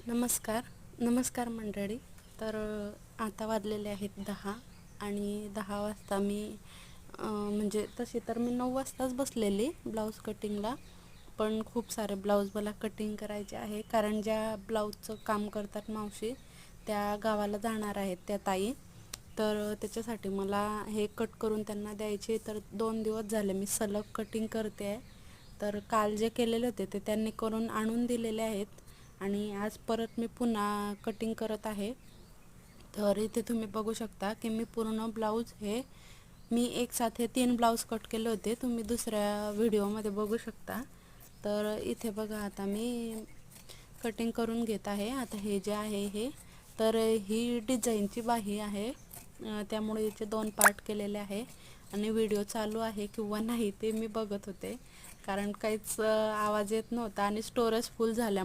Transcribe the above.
नमस्कार मंडळी. तर आता वाजलेले आहेत 10 आणि 10 वाजता मी म्हणजे तशी तर मी 9 वाजताच बसलेली ब्लाऊज कटिंगला, पण खूप सारे ब्लाऊज मला कटिंग करायचे आहे. कारण ज्या ब्लाऊजचं काम करतात मावशी त्या गावाला जाणार आहेत त्या ताई, तर त्याच्यासाठी मला हे कट करून त्यांना द्यायचे. तर 2 दिवस झाले मी सलग कटिंग करते आहे. तर काल जे केलेले होते ते त्यांनी करून आणून दिलेले आहेत आणि आज परत मी पुन्हा कटिंग करत आहे. तर इथे तुम्ही बघू शकता की मी पूर्ण ब्लाऊज मी एक साथ 3 ब्लाऊज कट केले होते, तुम्ही दुसऱ्या व्हिडिओमध्ये बघू शकता. तर इथे बघा आता मी कटिंग करून घेत आहे. आता हे जे आहे तर ही डिझाईनची बाही आहे, त्यामुळे याचे 2 पार्ट केलेले आहे आणि व्हिडिओ चालू आहे किंवा नाही ते मी बघत होते, कारण काहीच आवाज येत नव्हता आणि स्टोरेज फुल झाल्या